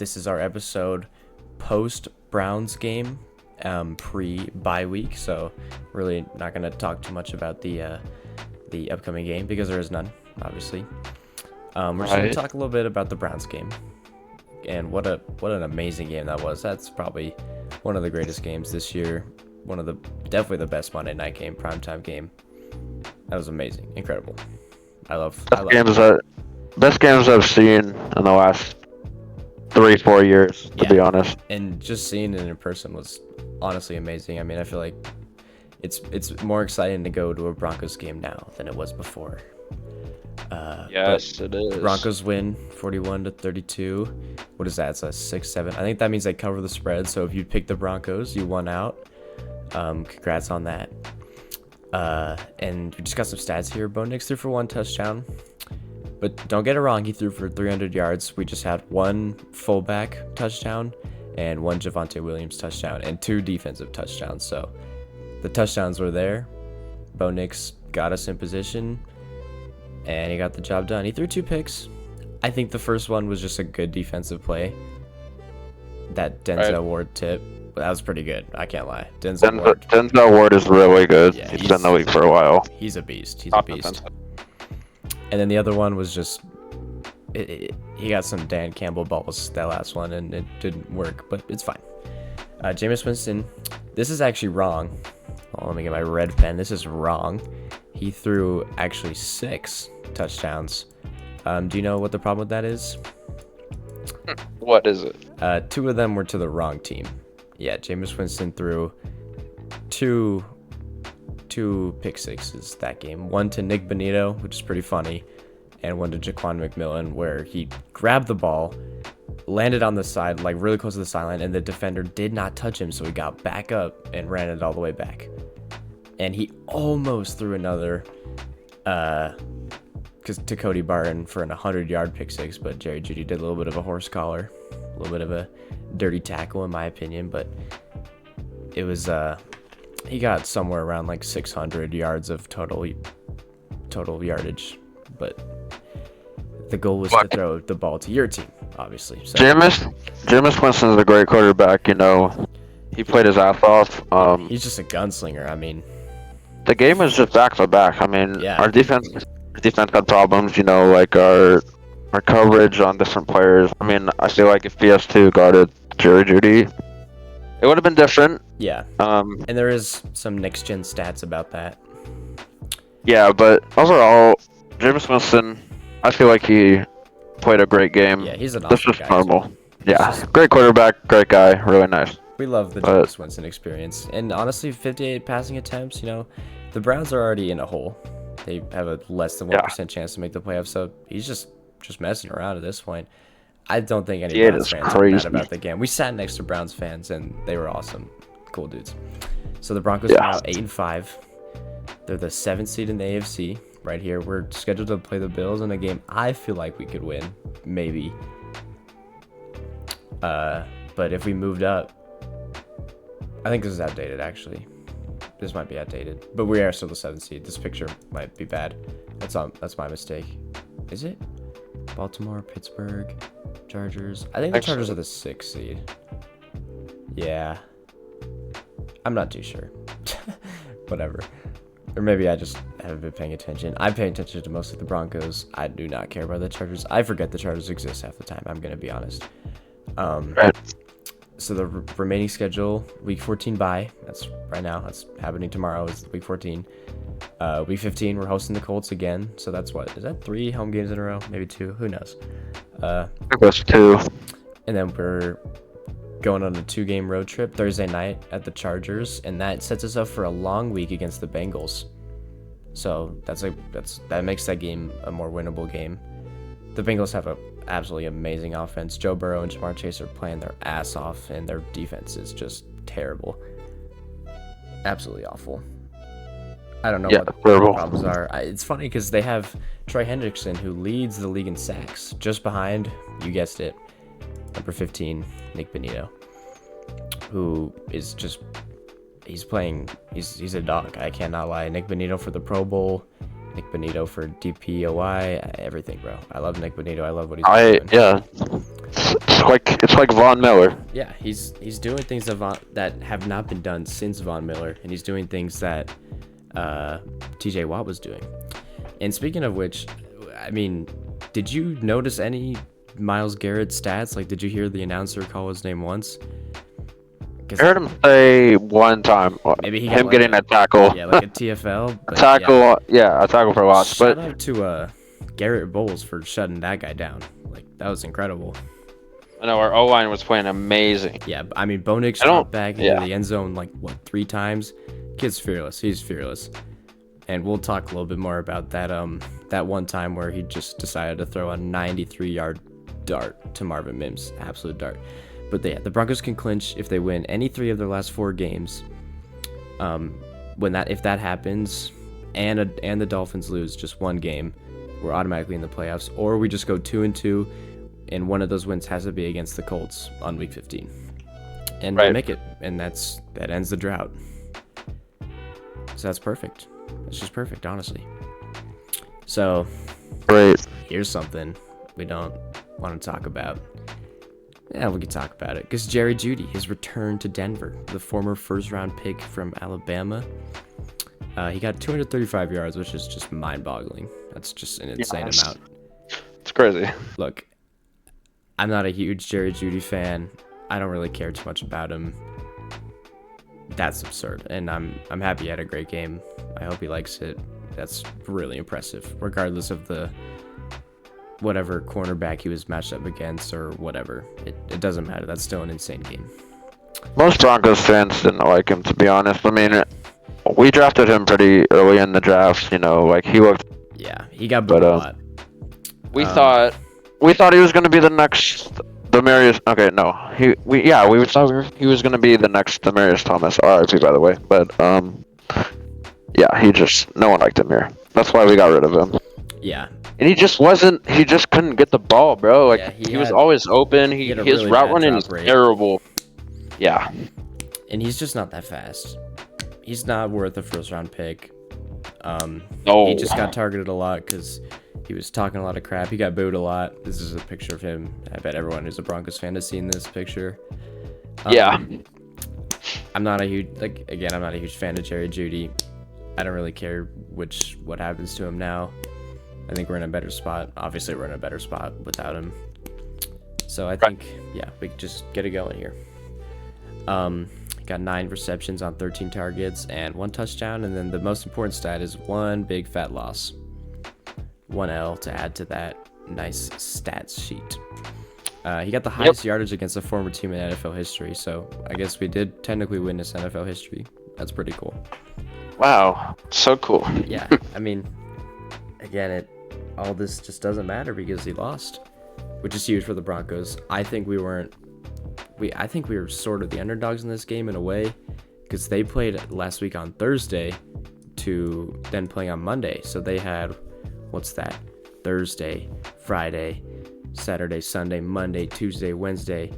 This is our episode post Browns game, pre-bye week. So really not going to talk too much about the upcoming game because there is none, obviously. We're just going to talk a little bit about the Browns game and what an amazing game that was. That's probably one of the greatest games this year. Definitely the best Monday night game, primetime game. That was amazing, incredible. I love best games I've seen in the last 3-4 years, to be honest. And just seeing it in person was honestly amazing. I mean, I feel like it's more exciting to go to a Broncos game now than it was before. Yes, it is. Broncos win 41-32. What is that? It's a 6-7. I think that means they cover the spread. So if you pick the Broncos, you won out. Congrats on that. And we just got some stats here. Bo Nix threw for 1 touchdown. But don't get it wrong, he threw for 300 yards. We just had 1 fullback touchdown and 1 Javonte Williams touchdown and 2 defensive touchdowns. So the touchdowns were there. Bo Nix got us in position, and he got the job done. He threw 2 picks. I think the first one was just a good defensive play. That Denzel Ward tip, that was pretty good. I can't lie. Denzel Ward is really good. Yeah, he's been in the league for a while. He's a beast. And then the other one was just, he got some Dan Campbell balls, that last one, and it didn't work, but it's fine. Jameis Winston, this is actually wrong. Oh, let me get my red pen. This is wrong. He threw actually 6 touchdowns. Do you know what the problem with that is? What is it? 2 of them were to the wrong team. Yeah, Jameis Winston threw two pick sixes that game. 1 to Nick Bonito, which is pretty funny, and 1 to Jaquan McMillan, where he grabbed the ball, landed on the side, like really close to the sideline, and the defender did not touch him, so he got back up and ran it all the way back. And he almost threw another to Cody Barton for an 100-yard pick six, but Jerry Jeudy did a little bit of a horse collar, a little bit of a dirty tackle in my opinion, but it was he got somewhere around like 600 yards of total yardage, but the goal was to throw the ball to your team, obviously. So. Jameis Winston is a great quarterback. He played his ass off. He's just a gunslinger. I mean, the game is just back to back. I mean, yeah. Our defense had problems. Like our coverage on different players. I mean, I feel like if PS2 guarded Jerry Jeudy, it would have been different. Yeah. And there is some next gen stats about that. Yeah, but overall, Jameis Winston, I feel like he played a great game. Yeah, he's an awesome guy. This is normal. Yeah, great quarterback, great guy, really nice. We love the Jameis Winston experience. And honestly, 58 passing attempts, the Browns are already in a hole. They have a less than 1% chance to make the playoffs, so he's just messing around at this point. I don't think any Browns fans are mad about the game. We sat next to Browns fans, and they were awesome. Cool dudes. So the Broncos are now 8-5. They're the 7th seed in the AFC right here. We're scheduled to play the Bills in a game I feel like we could win, maybe. But if we moved up, I think this is outdated, actually. This might be outdated, but we are still the 7th seed. This picture might be bad. That's my mistake. Is it? Baltimore, Pittsburgh, Chargers. I think the Chargers are the 6th seed. Yeah. I'm not too sure. Whatever. Or maybe I just haven't been paying attention. I'm paying attention to mostly the Broncos. I do not care about the Chargers. I forget the Chargers exist half the time. I'm going to be honest. So the remaining schedule, week 14 bye. That's right now. That's happening tomorrow. Is week 14. Week 15, we're hosting the Colts again. So that's what? Is that 3 home games in a row? Maybe 2. Who knows? I think that's 2. And then we're going on a 2-game road trip Thursday night at the Chargers, and that sets us up for a long week against the Bengals. So that makes that game a more winnable game. The Bengals have a absolutely amazing offense. Joe Burrow and Jamar Chase are playing their ass off, and their defense is just terrible. Absolutely awful. I don't know what the problems are. It's funny because they have Troy Hendrickson, who leads the league in sacks, just behind, you guessed it, number 15, Nick Bonito, who is just, he's a dog. I cannot lie. Nick Bonito for the Pro Bowl, Nick Bonito for DPOI, everything, bro. I love Nick Bonito. I love what he's doing. Yeah. It's like Von Miller. Yeah, he's doing things that have not been done since Von Miller, and he's doing things that T.J. Watt was doing. And speaking of which, I mean, did you notice any Myles Garrett stats? Like, did you hear the announcer call his name once? I heard him say one time. Maybe he him got getting a tackle. Yeah, like a TFL. A tackle. Yeah, a tackle for loss. Shout But out to Garrett Bowles for shutting that guy down. Like, that was incredible. I know our O-line was playing amazing. Yeah, I mean, Bo Nix dropped back into the end zone like, what, 3 times? Kid's fearless. He's fearless. And we'll talk a little bit more about that that one time where he just decided to throw a 93-yard dart to Marvin Mims. Absolute dart. But the Broncos can clinch if they win any 3 of their last 4 games. If that happens and the Dolphins lose just one game, we're automatically in the playoffs, or we just go 2-2, and one of those wins has to be against the Colts on week 15, and we'll make it, and that ends the drought. So that's perfect. It's just perfect, honestly. So, here's something we don't want to talk about. Yeah, we can talk about it, because Jerry Jeudy has returned to Denver, the former first-round pick from Alabama. He got 235 yards, which is just mind-boggling. That's just an insane amount. It's crazy. Look, I'm not a huge Jerry Jeudy fan. I don't really care too much about him. That's absurd, and I'm happy he had a great game. I hope he likes it. That's really impressive, regardless of the whatever cornerback he was matched up against or whatever. It doesn't matter. That's still an insane game. Most Broncos fans didn't like him, to be honest. I mean, we drafted him pretty early in the draft. You know, like he looked. Yeah, he got booed a lot. We thought he was going to be the next Demarius. Okay, no, we thought he was going to be the next Demarius Thomas. RIP, by the way. But yeah, no one liked him here. That's why we got rid of him. Yeah. And he just couldn't get the ball, bro. Like, he was always open. His really route running is terrible. Yeah. And he's just not that fast. He's not worth a first-round pick. No. He just got targeted a lot because he was talking a lot of crap. He got booed a lot. This is a picture of him. I bet everyone who's a Broncos fan has seen this picture. Yeah. I'm not a huge fan of Jerry Jeudy. I don't really care what happens to him now. I think we're in a better spot. Obviously, we're in a better spot without him. So I think, we can just get it going here. Got 9 receptions on 13 targets and 1 touchdown. And then the most important stat is 1 big fat loss. 1 L to add to that nice stats sheet. He got the highest yardage against a former team in NFL history. So I guess we did technically witness NFL history. That's pretty cool. Wow. So cool. Yeah. I mean, again, all this just doesn't matter because he lost, which is huge for the Broncos. I think we were sort of the underdogs in this game in a way, because they played last week on Thursday to then playing on Monday. So they had, Thursday, Friday, Saturday, Sunday, Monday, Tuesday, Wednesday,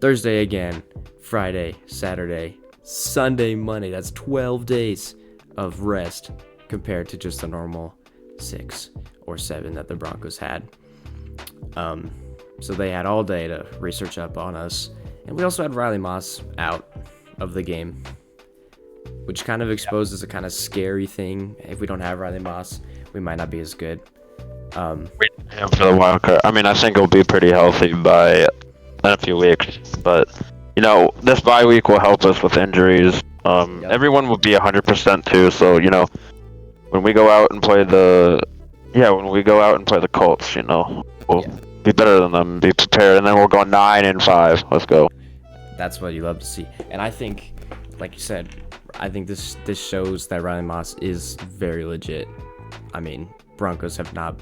Thursday again, Friday, Saturday, Sunday, Monday. That's 12 days of rest compared to just the normal 6 or 7 that the Broncos had. So they had all day to research up on us. And we also had Riley Moss out of the game, which kind of exposes a kind of scary thing. If we don't have Riley Moss, we might not be as good. For the wild card. I mean, I think he'll be pretty healthy by a few weeks. But, you know, this bye week will help us with injuries. Everyone will be 100% too. So, you know, when we go out and play the Colts, you know, we'll be better than them, be prepared, and then we'll go 9-5. Let's go. That's what you love to see. And I think, like you said, I think this shows that Riley Moss is very legit. I mean, Broncos have not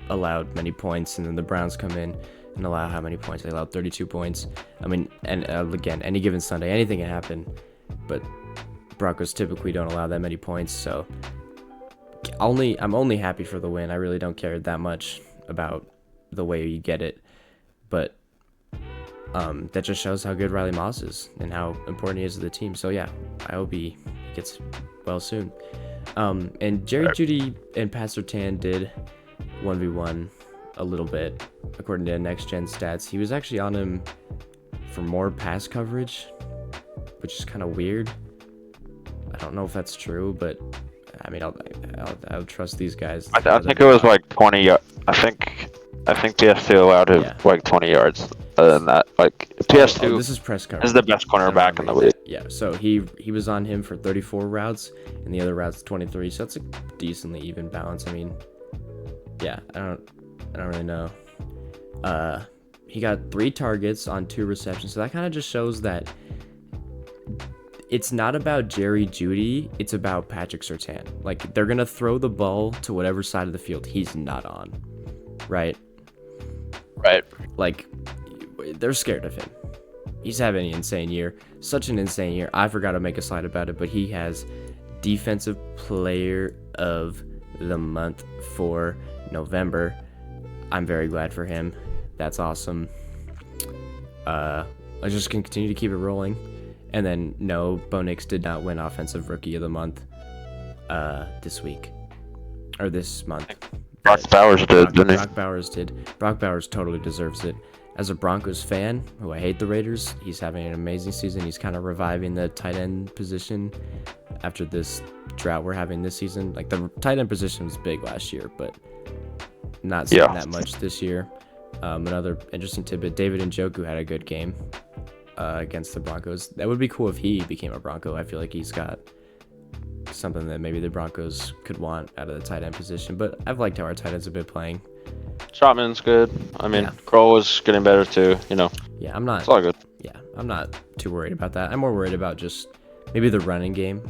allowed many points, and then the Browns come in and allow how many points? They allowed 32 points. I mean, and again, any given Sunday, anything can happen, but Broncos typically don't allow that many points, so I'm only happy for the win. I really don't care that much about the way you get it, but that just shows how good Riley Moss is and how important he is to the team. So yeah, I hope he gets well soon. And Jerry Jeudy and Pat Surtain did 1v1 a little bit, according to Next Gen Stats. He was actually on him for more pass coverage, which is kind of weird. I don't know if that's true, but I mean, I'll trust these guys. I think it was like 20. I think PS2 allowed him like 20 yards. Other than that, like PS2 this is press coverage. Is the best cornerback in the league. Yeah, so he was on him for 34 routes, and the other routes 23. So that's a decently even balance. I mean, yeah, I don't really know. He got 3 targets on 2 receptions, so that kind of just shows that it's not about Jerry Jeudy, it's about Patrick Surtain. Like, they're gonna throw the ball to whatever side of the field he's not on, right? Right. Like, they're scared of him. He's having an insane year. Such an insane year. I forgot to make a slide about it, but he has Defensive Player of the Month for November. I'm very glad for him. That's awesome. Let's just continue to keep it rolling. And then, no, Bo Nix did not win Offensive Rookie of the Month this week. Or this month. Brock Bowers did, didn't he? Brock Bowers did. Brock Bowers totally deserves it. As a Broncos fan, who I hate the Raiders, he's having an amazing season. He's kind of reviving the tight end position after this drought we're having this season. Like, the tight end position was big last year, but not seeing that much this year. Another interesting tidbit, David Njoku had a good game against the Broncos. That would be cool if he became a Bronco. I feel like he's got something that maybe the Broncos could want out of the tight end position, but I've liked how our tight ends have been playing. Trotman's good. I mean, Kroll was getting better too, you know. Yeah, I'm not. It's all good. Yeah, I'm not too worried about that. I'm more worried about just maybe the running game.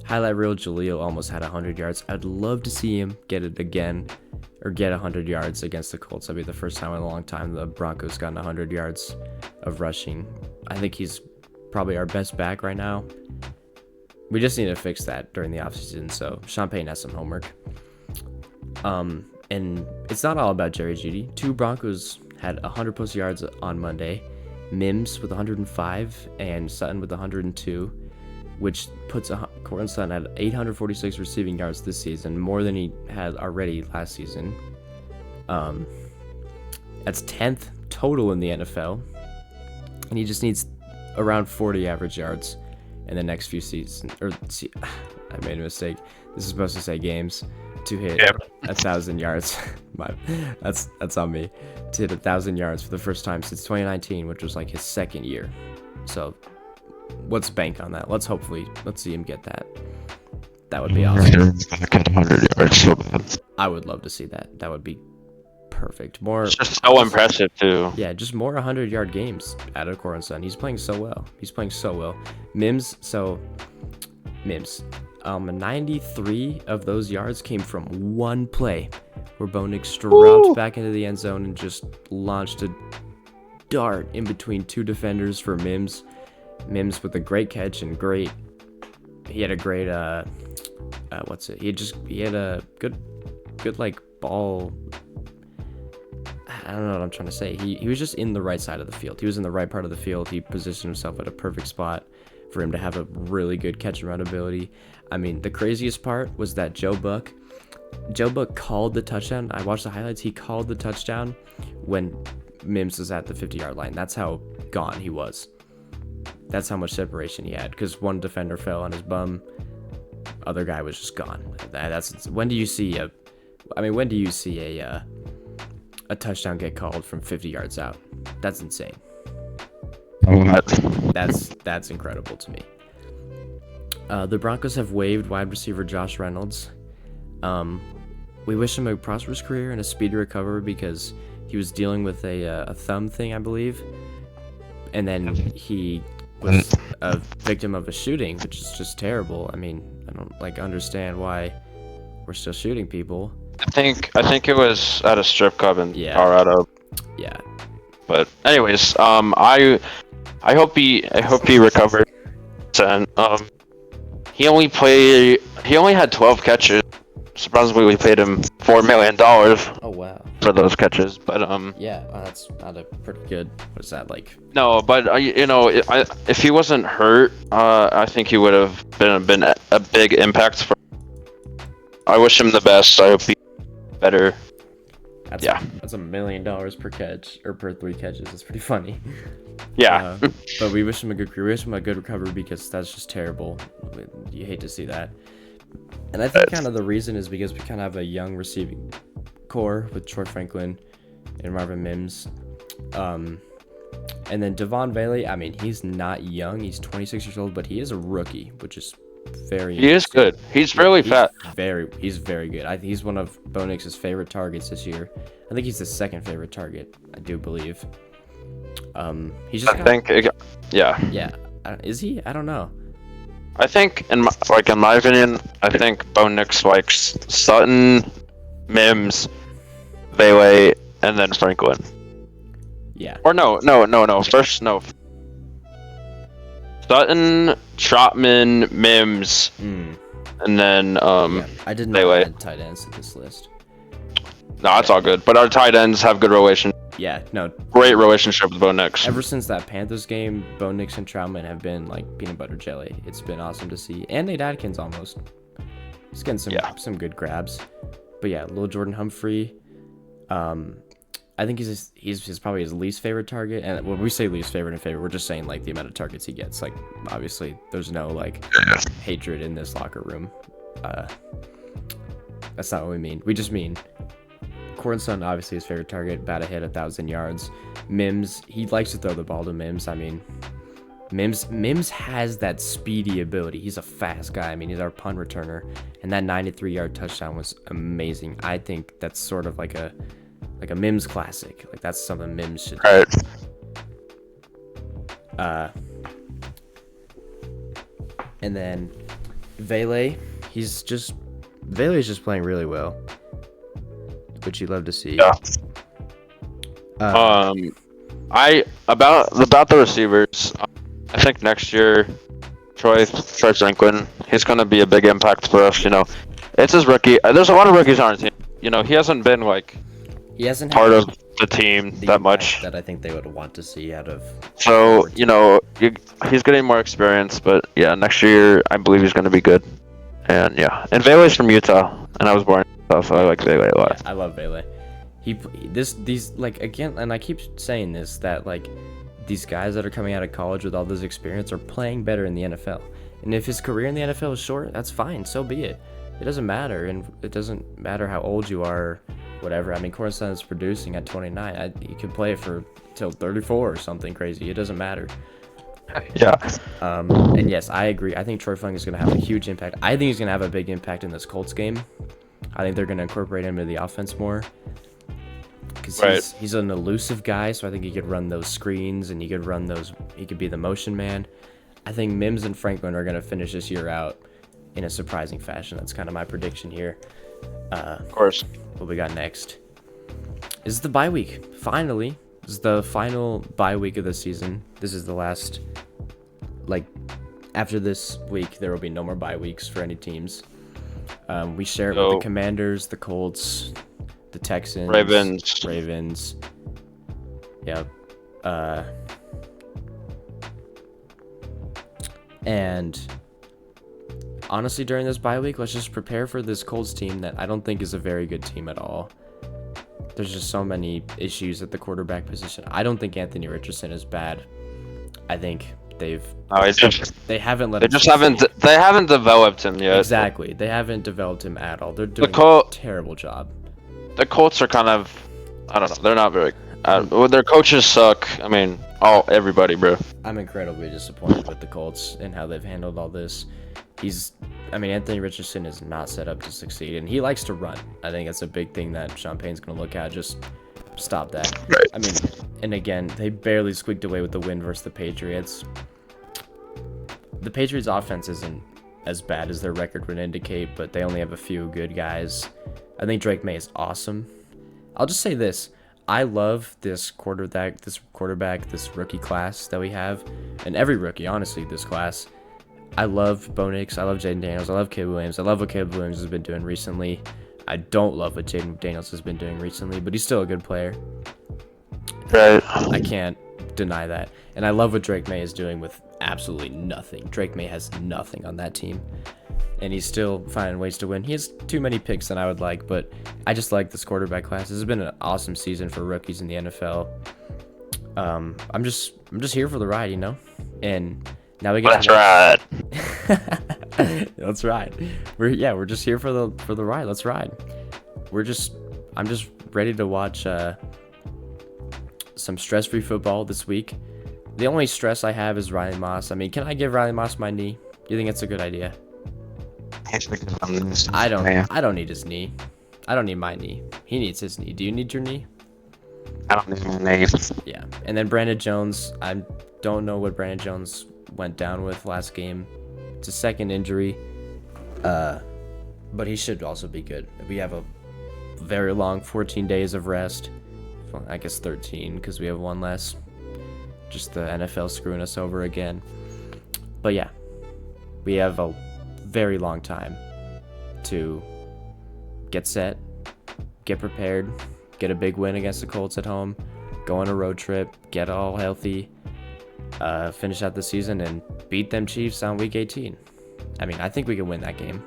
Highlight reel, Jaleel almost had 100 yards. I'd love to see him get it again, or get 100 yards against the Colts. That'd be the first time in a long time the Broncos gotten 100 yards of rushing. I think he's probably our best back right now. We just need to fix that during the offseason, so Sean Payton has some homework. And it's not all about Jerry Jeudy. 2 Broncos had 100 plus yards on Monday. Mims with 105 and Sutton with 102, which puts Courtland Sutton at 846 receiving yards this season, more than he had already last season. That's 10th total in the NFL, and he just needs around 40 average yards in the next few seasons. I made a mistake. This is supposed to say games. To hit 1,000 yards. That's on me. To hit 1,000 yards for the first time since 2019, which was like his second year. So let's bank on that. Let's see him get that. That would be awesome. 100 yards. I would love to see that. That would be perfect. More. It's just so impressive too. Yeah, just more 100-yard games out of Courtland Sutton. He's playing so well. Mims. 93 of those yards came from one play where Bo Nix dropped back into the end zone and just launched a dart in between 2 defenders for Mims. Mims with a great catch and he had a great he had a good like ball. I don't know what I'm trying to say. He was just in the right side of the field. He was in the right part of the field. He positioned himself at a perfect spot for him to have a really good catch and run ability. I mean, the craziest part was that Joe Buck called the touchdown. I watched the highlights. He called the touchdown when Mims was at the 50-yard line. That's how gone he was. That's how much separation he had, because one defender fell on his bum. Other guy was just gone. When do you see a touchdown get called from 50 yards out? That's insane. That's incredible to me. The Broncos have waived wide receiver Josh Reynolds. We wish him a prosperous career and a speedy recovery, because he was dealing with a thumb thing, I believe, and then he was a victim of a shooting, which is just terrible. I mean, I don't understand why we're still shooting people. I think it was at a strip club in Colorado. Yeah. But anyways, I hope he recovered. And he only had 12 catches. Surprisingly, we paid him $4 million. Oh wow. For those catches, but that's not a pretty good. What is that like? No, but if he wasn't hurt, I think he would have been a big impact for. I wish him the best. I hope he better. That's Yeah. That's $1 million per catch or per 3 catches. It's pretty funny. Yeah. But we wish him a good career. We wish him a good recovery because that's just terrible. You hate to see that. And I think kind of the reason is because we kind of have a young receiving core with Troy Franklin and Marvin Mims. And then Devon Bailey, I mean, he's not young. He's 26 years old, but he is a rookie, which is very He is good. He's really fat. He's very good. He's one of Bo Nix's favorite targets this year. I think he's the second favorite target, I do believe. He's just yeah. Yeah. Is he? I don't know. I think, in my opinion, I think Bo Nix likes Sutton, Mims, Bailey, and then Franklin. Yeah. Or no. First, no. Sutton, Trotman, Mims, and then I did not Bailey. add tight ends to this list. No, it's all good. But our tight ends have good relation. Yeah, no. Great relationship with Bo Nix. Ever since that Panthers game, Bo Nix and Troutman have been like peanut butter jelly. It's been awesome to see. And Nate Atkins almost. He's getting some good grabs. But yeah, Lil Jordan Humphrey. I think he's probably his least favorite target. And when we say least favorite and favorite, we're just saying like the amount of targets he gets. Like obviously there's no like hatred in this locker room. That's not what we mean. We just mean Courtland Sutton, obviously his favorite target, about to hit 1,000 yards. Mims, he likes to throw the ball to Mims. I mean, Mims has that speedy ability. He's a fast guy. I mean, he's our punt returner, and that 93-yard touchdown was amazing. I think that's sort of like a Mims classic. Like that's something Mims should do. And then Vele, Vele's just playing really well, which you love to see. Yeah. About the receivers, I think next year, Troy Franklin, he's gonna be a big impact for us. You know, it's his rookie. There's a lot of rookies on our team. You know, he hasn't been part of the team that much. That I think they would want to see out of. So you know, he's getting more experience, but yeah, next year I believe he's gonna be good. And yeah, and Vele's from Utah, and I was born in Utah, so I like Vele a lot. Yeah, I love Vele. These like again, and I keep saying this, that like these guys that are coming out of college with all this experience are playing better in the NFL. And if his career in the NFL is short, that's fine. So be it. It doesn't matter, and it doesn't matter how old you are, whatever. I mean, Courtland Sutton is producing at 29. You could play it for till 34 or something crazy. It doesn't matter. Yeah. And yes, I agree. I think Troy Funk is going to have a huge impact. I think he's going to have a big impact in this Colts game. I think they're going to incorporate him into the offense more. Because he's an elusive guy, so I think he could run those screens and he could be the motion man. I think Mims and Franklin are going to finish this year out in a surprising fashion. That's kind of my prediction here. Of course. What we got next is the bye week. Finally, this is the final bye week of the season. This is the last, after this week, there will be no more bye weeks for any teams. We share it with the Commanders, the Colts, the Texans, Ravens. Yep. And honestly, during this bye week, let's just prepare for this Colts team that I don't think is a very good team at all. There's just so many issues at the quarterback position. I don't think Anthony Richardson is bad. I think they haven't developed him yet. Exactly. They haven't developed him at all. They're doing a terrible job. The Colts are kind of, I don't know, they're not very, their coaches suck. I mean, everybody, bro. I'm incredibly disappointed with the Colts and how they've handled all this. Anthony Richardson is not set up to succeed, and he likes to run. I think that's a big thing that Sean Payne's going to look at. Just stop that. Right. I mean, and again, they barely squeaked away with the win versus the Patriots. The Patriots' offense isn't as bad as their record would indicate, but they only have a few good guys. I think Drake May is awesome. I'll just say this. I love this quarterback, this rookie class that we have, and every rookie, honestly, this class. I love Bo Nix. I love Jaden Daniels. I love Caleb Williams. I love what Caleb Williams has been doing recently. I don't love what Jaden Daniels has been doing recently, but he's still a good player. Right. I can't deny that. And I love what Drake May is doing with absolutely nothing. Drake May has nothing on that team. and he's still finding ways to win. He has too many picks than I would like, but I just like this quarterback class. This has been an awesome season for rookies in the NFL. I'm just here for the ride, you know. And now we get. Let's ride. Let's ride. We're just here for the ride. Let's ride. I'm just ready to watch some stress-free football this week. The only stress I have is Riley Moss. I mean, can I give Riley Moss my knee? Do you think it's a good idea? I don't need his knee. I don't need my knee. He needs his knee. Do you need your knee? I don't need my knee. Yeah. And then Brandon Jones. I don't know what Brandon Jones went down with last game. It's a second injury. But he should also be good. We have a very long 14 days of rest. Well, I guess 13 because we have one less. Just the NFL screwing us over again. But yeah, we have a very long time to get set, get prepared, get a big win against the Colts at home, go on a road trip, get all healthy, finish out the season, and beat them Chiefs on Week 18. I mean, I think we can win that game.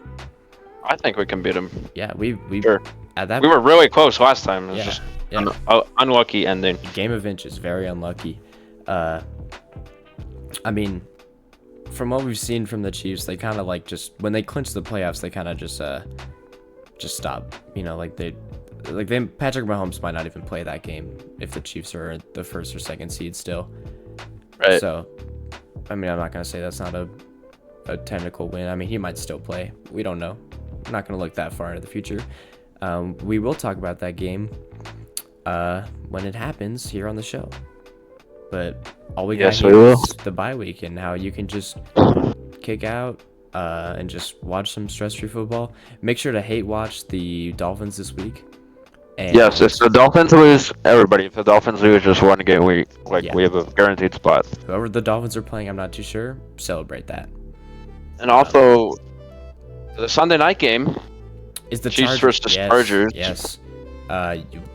I think we can beat them. Yeah, we sure. At that we were really close last time. It was yeah, just yeah. Unlucky ending. Game of inches, very unlucky. I mean, from what we've seen from the Chiefs, they kind of like just when they clinch the playoffs, they kind of just stop. You know, Patrick Mahomes might not even play that game if the Chiefs are the first or second seed still. Right. So, I mean, I'm not gonna say that's not a technical win. I mean, he might still play. We don't know. I'm not gonna look that far into the future. We will talk about that game when it happens here on the show. But all we got here is the bye week and how you can just kick out and just watch some stress-free football. Make sure to hate watch the Dolphins this week. And yes, if the Dolphins lose, everybody. If the Dolphins lose just one game, we have a guaranteed spot. Whoever the Dolphins are playing, I'm not too sure. Celebrate that. And also, the Sunday night game is the Chiefs versus Chargers. Yes.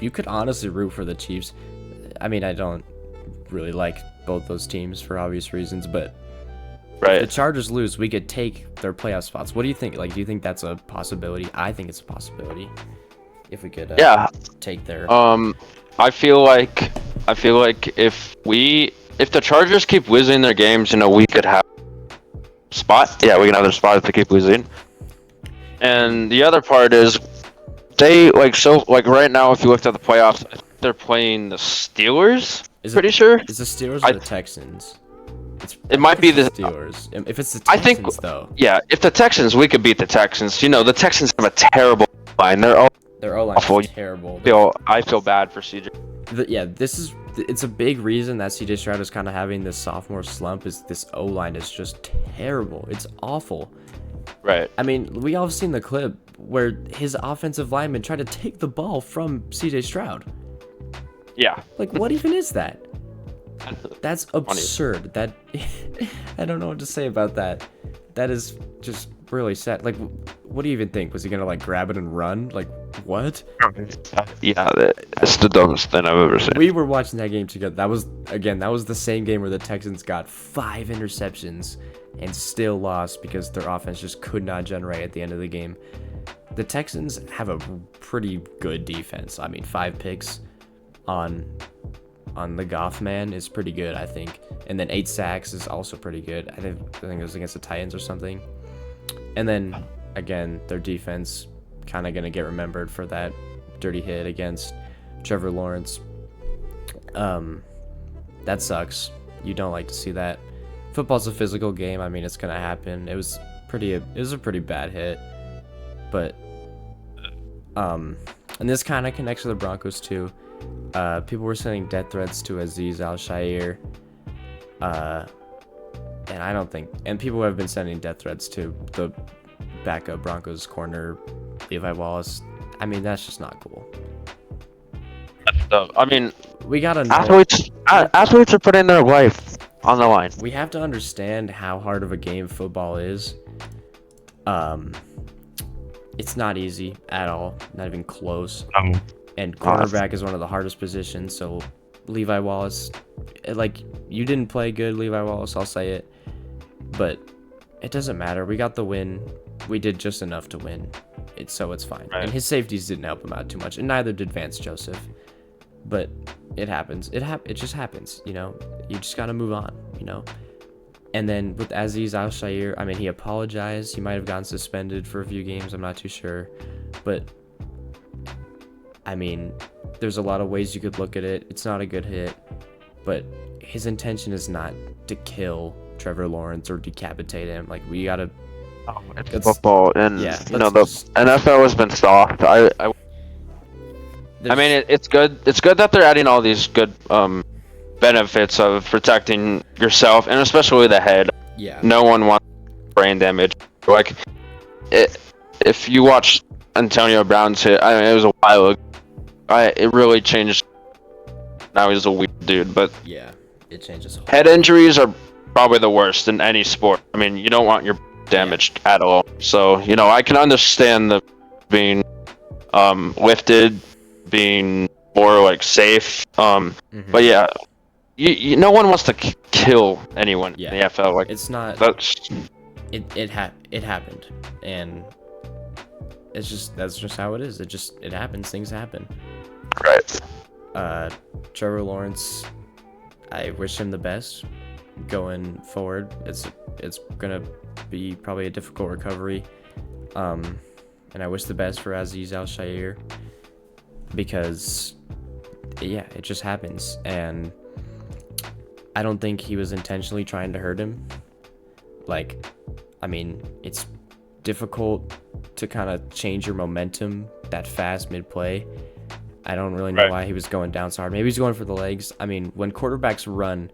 You could honestly root for the Chiefs. I mean, I don't really like both those teams for obvious reasons, but if the Chargers lose, we could take their playoff spots. What do you think? Like, do you think that's a possibility? I think it's a possibility. If we could take their I feel like if the Chargers keep losing their games, you know, we could have spot. Yeah, we can have their spot if they keep losing. And the other part is they right now, if you looked at the playoffs, they're playing the Steelers. Pretty sure. Is the Steelers or the Texans? It might be the Steelers. If it's the Texans, though. Yeah, if the Texans, we could beat the Texans. You know, the Texans have a terrible line. Their O-line is terrible. I feel bad for CJ. It's a big reason that CJ Stroud is kind of having this sophomore slump. Is this O-line is just terrible. It's awful. Right. I mean, we all have seen the clip where his offensive lineman tried to take the ball from CJ Stroud. Yeah. Like, what even is that? That's absurd. That I don't know what to say about that. That is just really sad. Like, what do you even think? Was he gonna like grab it and run? Like, what? Yeah, it's the dumbest thing I've ever seen. We were watching that game together. That was the same game where the Texans got 5 interceptions and still lost because their offense just could not generate at the end of the game. The Texans have a pretty good defense. I mean, 5 picks on the Goff man is pretty good, I think. And then 8 sacks is also pretty good. I think it was against the Titans or something. And then again, their defense kind of going to get remembered for that dirty hit against Trevor Lawrence. That sucks. You don't like to see that. Football's a physical game. I mean, it's going to happen. It was a pretty bad hit. But and this kind of connects to the Broncos too. People were sending death threats to Azeez Al-Shaair. And I don't think... And people have been sending death threats to the backup Broncos corner, Levi Wallace. I mean, that's just not cool. I mean... We gotta know... Athletes are putting their life on the line. We have to understand how hard of a game football is. It's not easy at all. Not even close. And cornerback is one of the hardest positions, so Levi Wallace, like, you didn't play good, Levi Wallace, I'll say it, but it doesn't matter. We got the win. We did just enough to win. It's fine. Right. And his safeties didn't help him out too much, and neither did Vance Joseph. But it happens. It just happens. You know, you just gotta move on. You know. And then with Aziz Al-Shaair, I mean, he apologized. He might have gotten suspended for a few games. I'm not too sure. But, I mean, there's a lot of ways you could look at it. It's not a good hit. But his intention is not to kill Trevor Lawrence or decapitate him. Like, we gotta... Oh, it's football. And, yeah, you know, the NFL has been soft. I mean, it's good. It's good that they're adding all these good benefits of protecting yourself and especially the head. Yeah. No one wants brain damage. Like, if you watch Antonio Brown's hit, I mean, it was a while ago. It really changed. Now he's a weak dude, but yeah, it changes. Head injuries are probably the worst in any sport. I mean, you don't want your damaged at all. So, you know, I can understand the being lifted, being more like safe. But yeah, no one wants to kill anyone in the NFL. Like, it's not. That's it happened, and that's just how it is. It happens. Things happen. Right. Trevor Lawrence, I wish him the best going forward. It's gonna be probably a difficult recovery, and I wish the best for Aziz Al-Shaair because it just happens, and I don't think he was intentionally trying to hurt him. Like, I mean, it's difficult to kind of change your momentum that fast mid-play. I don't really know why he was going down so hard. Maybe he's going for the legs. I mean, when quarterbacks run,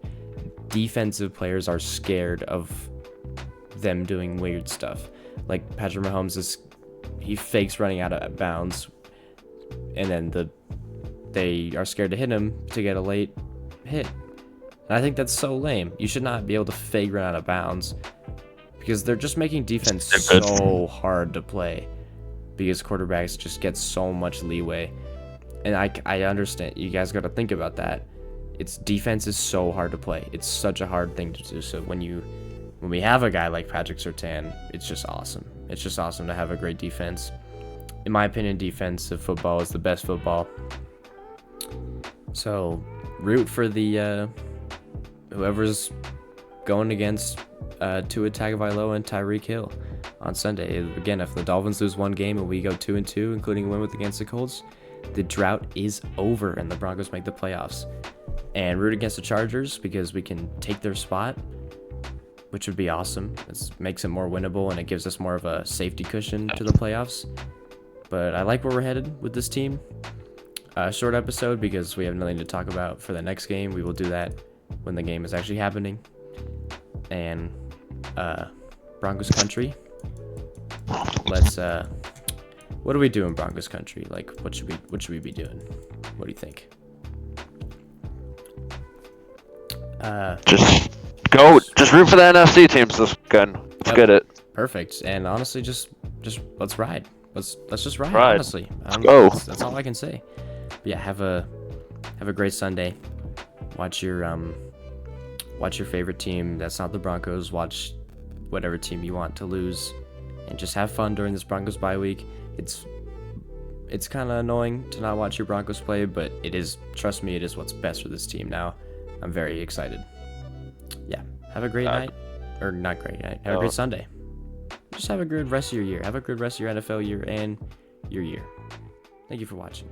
defensive players are scared of them doing weird stuff. Like Patrick Mahomes he fakes running out of bounds, and then they are scared to hit him to get a late hit. And I think that's so lame. You should not be able to fake run out of bounds because they're just making defense so hard to play because quarterbacks just get so much leeway. And I understand. You guys got to think about that. Defense is so hard to play. It's such a hard thing to do. So when we have a guy like Patrick Surtain, it's just awesome. It's just awesome to have a great defense. In my opinion, defensive football is the best football. So root for the whoever's going against Tua Tagovailoa and Tyreek Hill on Sunday. Again, if the Dolphins lose one game and we go 2-2, including a win against the Colts, the drought is over and the Broncos make the playoffs. And root against the Chargers because we can take their spot, which would be awesome. It makes it more winnable and it gives us more of a safety cushion to the playoffs. But I like where we're headed with this team. Short episode because we have nothing to talk about for the next game. We will do that when the game is actually happening. And Broncos country. Let's what do we do in Broncos country? Like, what should we be doing? What do you think? Just root for the NFC teams this weekend. Let's get it. Perfect. And honestly, just let's ride. Let's just ride. Honestly, go. That's all I can say. But yeah, have a great Sunday. Watch your favorite team. That's not the Broncos. Watch whatever team you want to lose, and just have fun during this Broncos bye week. It's kind of annoying to not watch your Broncos play, but it is. Trust me, it is what's best for this team now. I'm very excited. Yeah, have a great night, or not great night. Have a great Sunday. Just have a good rest of your year. Have a good rest of your NFL year and your year. Thank you for watching.